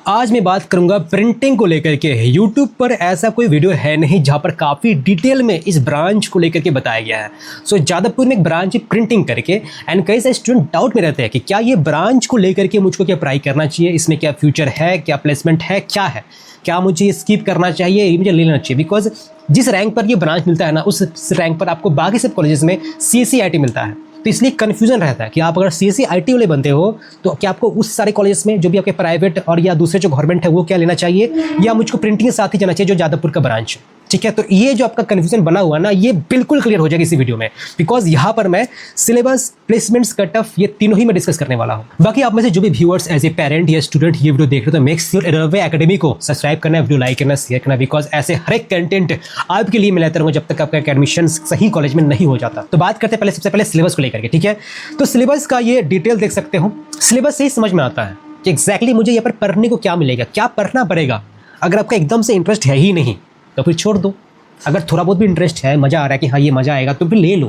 आज मैं बात करूंगा प्रिंटिंग को लेकर के। यूट्यूब पर ऐसा कोई वीडियो है नहीं जहां पर काफ़ी डिटेल में इस ब्रांच को लेकर के बताया गया है। सो जादवपुर में एक ब्रांच है प्रिंटिंग करके, एंड कई सारे स्टूडेंट डाउट में रहते हैं कि क्या ये ब्रांच को लेकर के मुझको क्या पढ़ाई करना चाहिए, इसमें क्या फ्यूचर है, क्या प्लेसमेंट है, क्या है, क्या मुझे स्किप करना चाहिए, ये मुझे ले लेना चाहिए। बिकॉज जिस रैंक पर ये ब्रांच मिलता है ना, उस रैंक पर आपको बाकी सब कॉलेजेस में CSE-IT मिलता है। तो इसलिए कन्फ्यूजन रहता है कि आप अगर CSE-IT वाले बनते हो तो क्या आपको उस सारे कॉलेजेस में जो भी आपके प्राइवेट और या दूसरे जो गवर्नमेंट है वो क्या लेना चाहिए, या मुझको प्रिंटिंग के साथ ही जाना चाहिए जो जादवपुर का ब्रांच है। ठीक है, तो ये जो आपका कन्फ्यूजन बना हुआ ना, ये बिल्कुल क्लियर हो जाएगा इसी वीडियो में। बिकॉज यहाँ पर मैं सिलेबस, प्लेसमेंट्स, कट ऑफ, ये तीनों ही मैं डिस्कस करने वाला हूँ। बाकी आप में से जो भी व्यूअर्स एज ए पेरेंट या स्टूडेंट ये वीडियो देख रहे हो तो मेक श्योर रवे एकेडमी को सब्सक्राइब करना, वीडियो लाइक करना, शेयर करना। बिकॉज ऐसे हर एक कंटेंट आपके लिए मैं लाता रहूँगा जब तक आपका एडमिशन सही कॉलेज में नहीं हो जाता। तो बात करते हैं पहले, सबसे पहले सिलेबस को लेकर के। ठीक है, तो सिलेबस का ये डिटेल देख सकते हो। सिलेबस से ही समझ में आता है कि एग्जैक्टली मुझे यहाँ पर पढ़ने को क्या मिलेगा, क्या पढ़ना पड़ेगा। अगर आपका एकदम से इंटरेस्ट है ही नहीं तो फिर छोड़ दो। अगर थोड़ा बहुत भी इंटरेस्ट है, मज़ा आ रहा है कि हाँ ये मज़ा आएगा, तो फिर ले लो।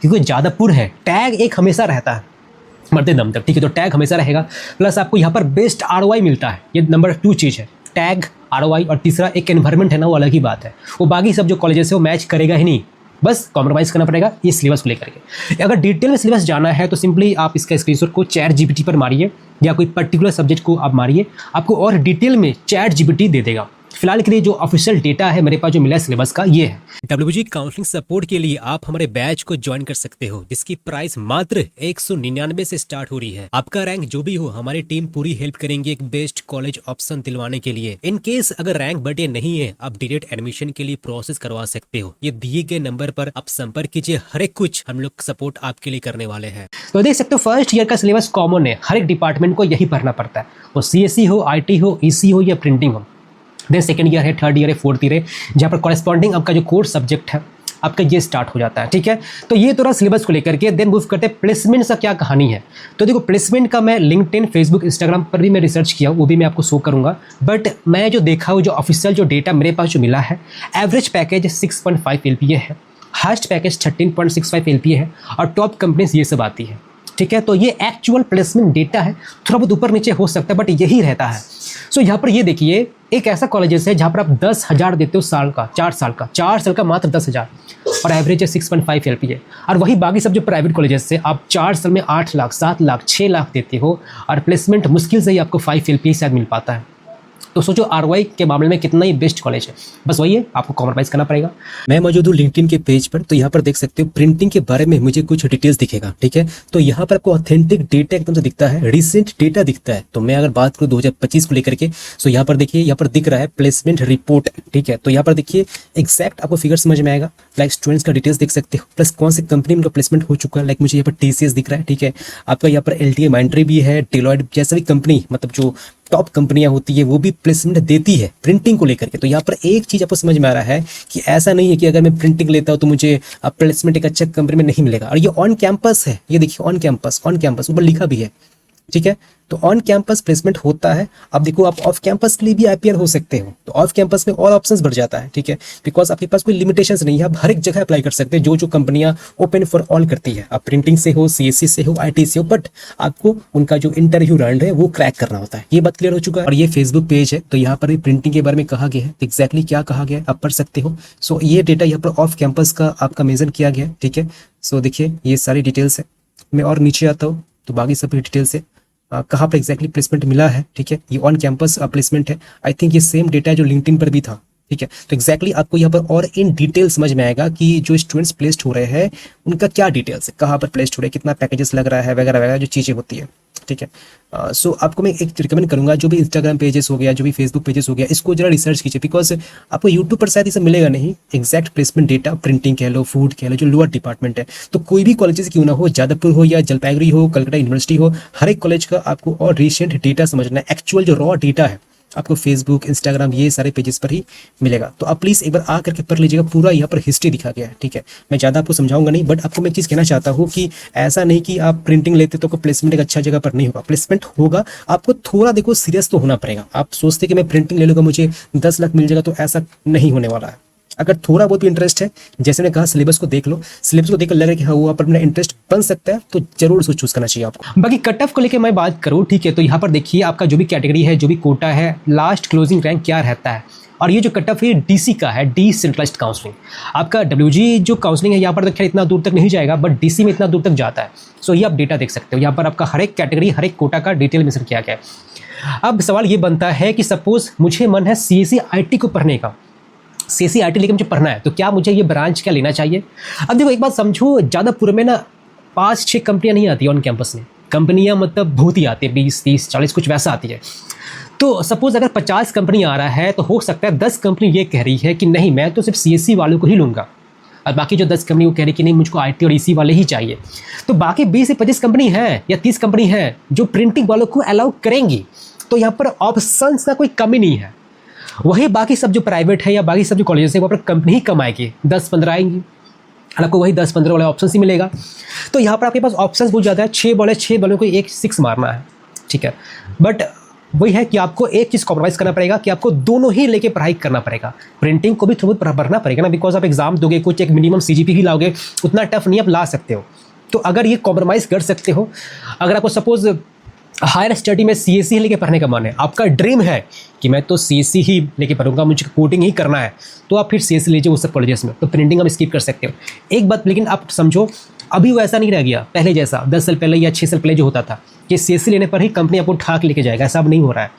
क्योंकि जादवपुर है, टैग एक हमेशा रहता है मरते दम तक। ठीक है, तो टैग हमेशा रहेगा। प्लस आपको यहाँ पर बेस्ट ROI मिलता है, ये नंबर 2 चीज़ है, टैग, ROI। और तीसरा एक एनवायरनमेंट है ना, वो अलग ही बात है। वो बाकी सब जो कॉलेजेस है वो मैच करेगा ही नहीं, बस कॉम्प्रोमाइज़ करना पड़ेगा ये सिलेबस को लेकर के। अगर डिटेल में सिलेबस जाना है तो सिंपली आप इसका स्क्रीनशॉट को ChatGPT पर मारिए, या कोई पर्टिकुलर सब्जेक्ट को आप मारिए, आपको और डिटेल में ChatGPT दे देगा। फिलहाल के लिए जो ऑफिशियल डेटा है मेरे पास जो मिला है सिलेबस का, ये है। WG काउंसलिंग सपोर्ट के लिए आप हमारे बैच को ज्वाइन कर सकते हो, जिसकी प्राइस मात्र 199 से स्टार्ट हो रही है। आपका रैंक जो भी हो, हमारी टीम पूरी हेल्प करेंगे एक बेस्ट कॉलेज ऑप्शन दिलवाने के लिए। इन केस अगर रैंक बढ़े नहीं है, आप डायरेक्ट एडमिशन के लिए प्रोसेस करवा सकते हो। ये दिए गए नंबर पर आप संपर्क कीजिए, हर एक कुछ हम लोग सपोर्ट आपके लिए करने वाले हैं। तो देख सकते हो फर्स्ट ईयर का सिलेबस कॉमन है, हर एक डिपार्टमेंट को यही पढ़ना पड़ता है, वो CSE हो, IT हो, EC हो या प्रिंटिंग हो। देन सेकंड ईयर है, थर्ड ईयर है, फोर्थ ईयर है, जहाँ पर कॉरेस्पॉन्डिंग आपका जो कोर्स सब्जेक्ट है आपका ये स्टार्ट हो जाता है। ठीक है, तो ये तो रहा सिलेबस को लेकर के। देन मूव करते हैं प्लेसमेंट का क्या कहानी है। तो देखो प्लेसमेंट का मैं लिंक्डइन, फेसबुक, इंस्टाग्राम पर भी मैं रिसर्च किया, वो भी मैं आपको शो करूंगा। बट मैं जो देखा हूँ, जो ऑफिशियल जो डेटा मेरे पास जो मिला है, एवरेज पैकेज 6.5 LPA है, हाईएस्ट पैकेज 13.65 LPA है, और टॉप कंपनीज ये सब आती है। ठीक है, तो ये एक्चुअल प्लेसमेंट डेटा है, थोड़ा बहुत ऊपर नीचे हो सकता है बट यही रहता है। सो यहाँ पर ये देखिए, एक ऐसा कॉलेजेस है जहाँ पर आप 10,000 देते हो साल का, 4 साल का मात्र 10,000, और एवरेज है 6.5 LPA। और वही बाकी सब जो प्राइवेट कॉलेजेस से आप 4 साल में 8 लाख, 7 लाख, 6 लाख देते हो, और प्लेसमेंट मुश्किल से ही आपको 5 LPA शायद मिल पाता है। तो सोचो ROI के मामले में कितना ही बेस्ट कॉलेज है। बस वही है, आपको कॉम्प्रोमाइज़ करना पड़ेगा। मैं मौजूद हूँ लिंक्डइन के पेज पर, तो यहाँ पर देख सकते हो प्रिंटिंग के बारे में मुझे कुछ डिटेल्स दिखेगा। ठीक है, तो यहाँ पर आपको ऑथेंटिक डेटा एकदम से दिखता है, रिसेंट डेटा दिखता है। तो मैं अगर बात करूँ 2025 को लेकर के, तो यहाँ पर देखिए, यहाँ पर दिख रहा है प्लेसमेंट रिपोर्ट। ठीक है, तो यहाँ पर देखिए एग्जैक्ट आपको फिगर समझ में आएगा। लाइक स्टूडेंट्स का डिटेल्स देख सकते हो, प्लस कौन सी कंपनी में उनका प्लेसमेंट हो चुका है। लाइक मुझे यहाँ पर TCS दिख रहा है। ठीक है, आपका यहाँ पर LTI माइंट्री भी है, डेलॉयट जैसा भी कंपनी, मतलब जो टॉप कंपनियां होती है वो भी प्लेसमेंट देती है प्रिंटिंग को लेकर के। तो यहाँ पर एक चीज आपको समझ में आ रहा है कि ऐसा नहीं है कि अगर मैं प्रिंटिंग लेता हूँ तो मुझे प्लेसमेंट एक अच्छा कंपनी में नहीं मिलेगा। और ये ऑन कैंपस है, ये देखिए ऑन कैंपस ऊपर लिखा भी है। ठीक है, तो ऑन कैंपस प्लेसमेंट होता है। अब देखो, आप ऑफ कैंपस के लिए भी IPR हो सकते हो, तो ऑफ कैंपस में और ऑप्शंस बढ़ जाता है। ठीक है, बिकॉज आपके पास कोई लिमिटेशंस नहीं है, आप हर एक जगह अप्लाई कर सकते हैं, जो कंपनियां ओपन फॉर ऑल करती है। आप प्रिंटिंग से हो, CSE से हो, IT से हो, बट आपको उनका जो इंटरव्यू राउंड है वो क्रैक करना होता है। ये बात क्लियर हो चुका है। और ये फेसबुक पेज है, तो यहाँ पर भी प्रिंटिंग के बारे में कहा गया है, एग्जैक्टली क्या कहा गया है आप पढ़ सकते हो। सो ये डेटा यहाँ पर ऑफ कैंपस का आपका मेंशन किया गया है। ठीक है, सो देखिए ये सारी डिटेल्स है। मैं और नीचे आता हूँ तो बाकी सब डिटेल्स है, कहाँ पर एग्जैक्टली प्लेसमेंट मिला है। ठीक है, ये ऑन कैंपस प्लेसमेंट है। आई थिंक ये सेम डेटा है जो लिंक्डइन पर भी था। ठीक है, तो एग्जैक्टली आपको यहाँ पर और इन डिटेल समझ में आएगा कि जो स्टूडेंट्स प्लेस्ड हो रहे हैं उनका क्या डिटेल्स है, कहाँ पर प्लेस्ड हो रहे हैं, कितना पैकेजेस लग रहा है, वगैरह वगैरह जो चीज़ें होती है। ठीक है, सो आपको मैं एक रिकमेंड करूंगा, जो भी इंस्टाग्राम पेजेस हो गया, जो भी फेसबुक पेजेस हो गया, इसको जरा रिसर्च कीजिए। बिकॉज आपको यूट्यूब पर शायद ये सब मिलेगा नहीं, एग्जैक्ट प्लेसमेंट डेटा, प्रिंटिंग कह लो, फूड कह लो, जो लोअर डिपार्टमेंट है। तो कोई भी कॉलेजेस क्यों ना हो, जादवपुर हो या जलपाईगुड़ी हो, कलकत्ता यूनिवर्सिटी हो, हर एक कॉलेज का आपको और रिसेंट डेटा समझना है। एक्चुअल जो रॉ डेटा है आपको फेसबुक, इंस्टाग्राम, ये सारे पेजेस पर ही मिलेगा। तो आप प्लीज़ एक बार आ करके पढ़ लीजिएगा, पूरा यहाँ पर हिस्ट्री दिखा गया है। ठीक है, मैं ज़्यादा आपको समझाऊंगा नहीं, बट आपको मैं एक चीज़ कहना चाहता हूँ कि ऐसा नहीं कि आप प्रिंटिंग लेते तो प्लेसमेंट एक अच्छा जगह पर नहीं होगा। प्लेसमेंट होगा, आपको थोड़ा देखो सीरियस तो होना पड़ेगा। आप सोचते कि मैं प्रिंटिंग ले लूँगा मुझे 10 लाख मिल जाएगा, तो ऐसा नहीं होने वाला है। अगर थोड़ा बहुत भी इंटरेस्ट है, जैसे मैंने कहा सिलेबस को देख लो, सिलेबस को देखकर लग रहा है कि हाँ वहाँ पर अपना इंटरेस्ट बन सकता है, तो जरूर उसको चूज करना चाहिए आपको। बाकी कट ऑफ को लेकर मैं बात करूँ, ठीक है, तो यहाँ पर देखिए आपका जो भी कैटेगरी है, जो भी कोटा है, लास्ट क्लोजिंग रैंक क्या रहता है। और ये जो कट ऑफ है डीसी का है, डिसेंट्रलाइज्ड काउंसलिंग। आपका डब्ल्यूजी जो काउंसलिंग है यहाँ पर तो खैर इतना दूर तक नहीं जाएगा, बट डीसी में इतना दूर तक जाता है। सो ये आप डेटा देख सकते हो, यहाँ पर आपका हर एक कैटेगरी, हर एक कोटा का डिटेल मेंशन किया गया है। अब सवाल ये बनता है कि सपोज मुझे मन है सीएससी आईटी को पढ़ने का, सीएससी आईटी लेकर मुझे पढ़ना है, तो क्या मुझे ये ब्रांच क्या लेना चाहिए। अब देखो एक बात समझो, जादवपुर में ना 5-6 कंपनियां नहीं आती ऑन कैंपस में, कंपनियां मतलब बहुत ही आती है, 20, 30, 40 कुछ वैसा आती है। तो सपोज अगर 50 कंपनी आ रहा है, तो हो सकता है 10 कंपनी ये कह रही है कि नहीं मैं तो सिर्फ सीएससी वालों को ही लूँगा, और बाकी जो 10 कंपनी वो कह रही कि नहीं मुझको आईटी और ईसी वाले ही चाहिए। तो बाकी 20 से 25 कंपनी है या 30 कंपनी है जो प्रिंटिंग वालों को अलाउ करेंगी। तो यहाँ पर ऑप्शंस का कोई कमी नहीं है। वही बाकी सब जो प्राइवेट है या बाकी सब जो कॉलेजेस है, वहाँ पर कंपनी ही कम आएगी, 10-15 आएंगी, आपको वही 10-15 वाला ऑप्शन ही मिलेगा। तो यहाँ पर आपके पास ऑप्शंस बहुत ज़्यादा है, 6 बॉलों को एक 6 मारना है, ठीक है। बट वही है कि आपको एक चीज़ कॉम्प्रोमाइज़ करना पड़ेगा कि आपको दोनों ही लेके पढ़ाई करना पड़ेगा। प्रिंटिंग को भी थोड़ा बहुत पढ़ना पड़ेगा ना, बिकॉज आप एग्जाम दोगे, कुछ एक मिनिमम सीजीपी ही लाओगे, उतना टफ नहीं आप ला सकते हो। तो अगर ये कॉम्प्रोमाइज़ कर सकते हो, अगर आपको सपोज हायर स्टडी में सीएससी ही लेके पढ़ने का मन है, आपका ड्रीम है कि मैं तो सीएससी ही लेके पढ़ूंगा, मुझे कोडिंग ही करना है, तो आप फिर सीएससी लीजिए उस सब कॉलेजेस में, तो प्रिंटिंग आप स्किप कर सकते हो। एक बात लेकिन आप समझो, अभी वो ऐसा नहीं रह गया पहले जैसा, 10 साल पहले या 6 साल पहले जो होता था कि सीएससी लेने पर ही कंपनी आपको ठाक लेके जाएगा, ऐसा अब नहीं हो रहा है।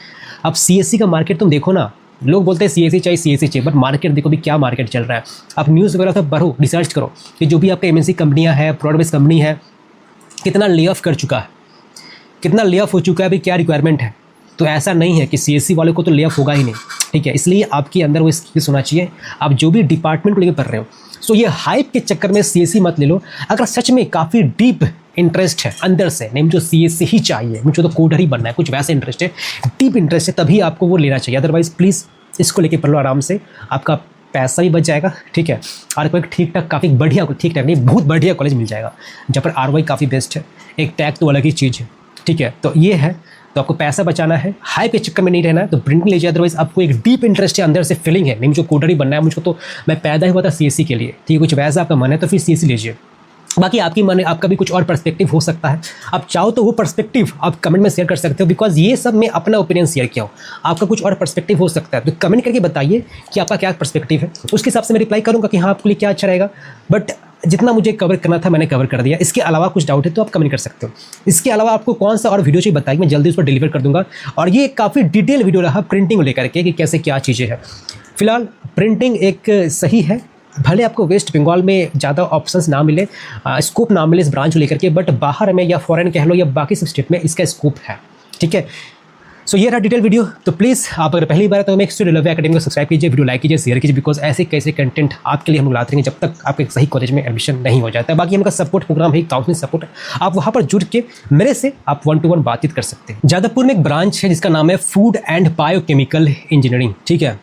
अब सीएससी का मार्केट तुम देखो ना, लोग बोलते हैं सीएससी चाहिए, बट मार्केट देखो भी क्या मार्केट चल रहा है। आप न्यूज़ वगैरह तो पढ़ो, रिसर्च करो कि जो भी आपका एमएनसी कंपनियाँ हैं, प्रोडक्ट बेस्ड कंपनी है, कितना ले ऑफ कर चुका है, कितना ले ऑफ हो चुका है, अभी क्या रिक्वायरमेंट है। तो ऐसा नहीं है कि सीएससी वालों को तो ले ऑफ होगा ही नहीं, ठीक है। इसलिए आपके अंदर वो स्किल्स होना चाहिए, आप जो भी डिपार्टमेंट को लेकर पढ़ रहे हो। सो ये हाइप के चक्कर में सीएससी मत ले लो। अगर सच में काफ़ी डीप इंटरेस्ट है अंदर से, नहीं मुझे सीएससी ही चाहिए, मुझे तो कोडर ही बनना है, कुछ वैसा इंटरेस्ट है, डीप इंटरेस्ट है, तभी आपको वो लेना चाहिए। अदरवाइज प्लीज़ इसको लेके पढ़ लो आराम से, आपका पैसा भी बच जाएगा, ठीक है। और कोई ठीक ठाक, काफ़ी बढ़िया, ठीक ठाक नहीं बहुत बढ़िया कॉलेज मिल जाएगा जहाँ पर आरओआई काफ़ी बेस्ट है, एक टैग तो अलग ही चीज़ है, ठीक है। तो ये है, तो आपको पैसा बचाना है, हाई के चक्कर में नहीं रहना है, तो प्रिंटिंग लीजिए। अदरवाइज आपको एक डीप इंटरेस्ट है, अंदर से फीलिंग है, नहीं मुझे कोडर ही बनना है, मुझको तो मैं पैदा ही हुआ था सीएससी के लिए, ठीक है, कुछ वैसा आपका मन है तो फिर सीएससी लीजिए। बाकी आपकी मन है, आपका भी कुछ और पर्सपेक्टिव हो सकता है, आप चाहो तो वो पर्सपेक्टिव आप कमेंट में शेयर कर सकते हो, बिकॉज ये सब मैं अपना ओपिनियन शेयर किया हूँ, आपका कुछ और पर्सपेक्टिव हो सकता है, तो कमेंट करके बताइए कि आपका क्या पर्सपेक्टिव है, उसके हिसाब से मैं रिप्लाई करूँगा कि हाँ आपके लिए क्या अच्छा रहेगा। बट जितना मुझे कवर करना था मैंने कवर कर दिया, इसके अलावा कुछ डाउट है तो आप कमेंट कर सकते हो। इसके अलावा आपको कौन सा और वीडियो चाहिए बताइए, मैं जल्दी उस पर डिलीवर कर दूंगा। और ये काफ़ी डिटेल वीडियो रहा प्रिंटिंग को लेकर के कि कैसे क्या चीज़ें हैं। फिलहाल प्रिंटिंग एक सही है, भले आपको वेस्ट बंगाल में ज़्यादा ऑप्शंस ना मिले, स्कोप ना मिले इस ब्रांच को लेकर के, बट बाहर में या फॉरेन कह लो या बाकी सब स्टेट में इसका स्कोप है, ठीक है। सो ये रहा डिटेल वीडियो। तो प्लीज़ आप अगर पहली बार है तो मेक श्योर रिलवे एकेडमी को सब्सक्राइब कीजिए, वीडियो लाइक कीजिए, शेयर कीजिए, बिकॉज ऐसे कैसे कंटेंट आपके लिए हम लोग लाते रहेंगे जब तक आपके सही कॉलेज में एडमिशन नहीं हो जाता है। बाकी हमारा सपोर्ट प्रोग्राम है, काउंसलिंग सपोर्ट, आप वहाँ पर जुड़ के मेरे से आप 1-to-1 बातचीत कर सकते हैं। जादवपुर में एक ब्रांच है जिसका नाम है फूड एंड बायोकेमिकल इंजीनियरिंग, ठीक है।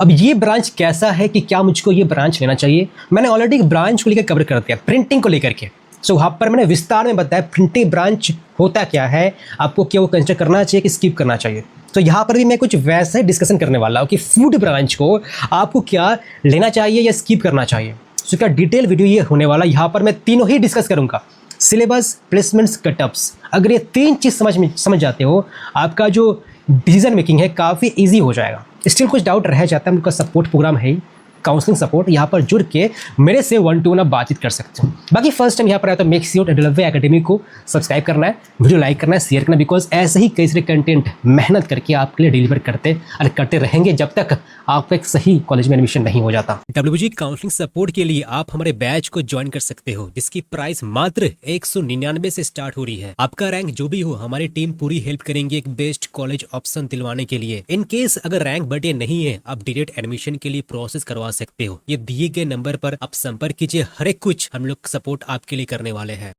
अब ये ब्रांच कैसा है कि क्या मुझको ये ब्रांच लेना चाहिए, मैंने ऑलरेडी एक ब्रांच को लेकर कवर कर दिया, प्रिंटिंग को लेकर के। सो वहाँ पर मैंने विस्तार में बताया प्रिंटिंग ब्रांच होता क्या है, आपको क्या वो कंसिडर करना चाहिए कि स्किप करना चाहिए। तो यहाँ पर भी मैं कुछ वैसा ही डिस्कशन करने वाला हूँ कि फूड ब्रांच को आपको क्या लेना चाहिए या स्किप करना चाहिए। सो क्या डिटेल वीडियो ये होने वाला, यहाँ पर मैं तीनों ही डिस्कस करूँगा, सिलेबस, प्लेसमेंट्स, कटअप्स। अगर ये 3 चीज़ समझ जाते हो, आपका जो डिसीजन मेकिंग है काफ़ी ईजी हो जाएगा। स्टिल कुछ डाउट रह जाता है, उनका सपोर्ट प्रोग्राम है ही, काउंसलिंग सपोर्ट, यहाँ पर जुड़ के मेरे से 1-to-1 आप बातचीत कर सकते हो। बाकी फर्स्ट टाइम यहाँ पर आया तो मेक श्योर रिलवे एकेडमी को सब्सक्राइब करना है, वीडियो लाइक करना है, शेयर करना है, बिकॉज ऐसे ही कई सारे कंटेंट मेहनत करके आपके लिए डिलीवर करते रहेंगे जब तक आपको एक सही कॉलेज में एडमिशन नहीं हो जाता। डब्ल्यूजी काउंसलिंग सपोर्ट के लिए आप हमारे बैच को ज्वाइन कर सकते हो, जिसकी प्राइस मात्र 199 से स्टार्ट हो रही है। आपका रैंक जो भी हो, हमारी टीम पूरी हेल्प करेंगे एक बेस्ट कॉलेज ऑप्शन दिलवाने के लिए। इन केस अगर रैंक बढ़े नहीं है, आप डायरेक्ट एडमिशन के लिए प्रोसेस करवा सकते हो। ये दिए गए नंबर पर आप संपर्क कीजिए, हर एक कुछ हम लोग सपोर्ट आपके लिए करने वाले हैं।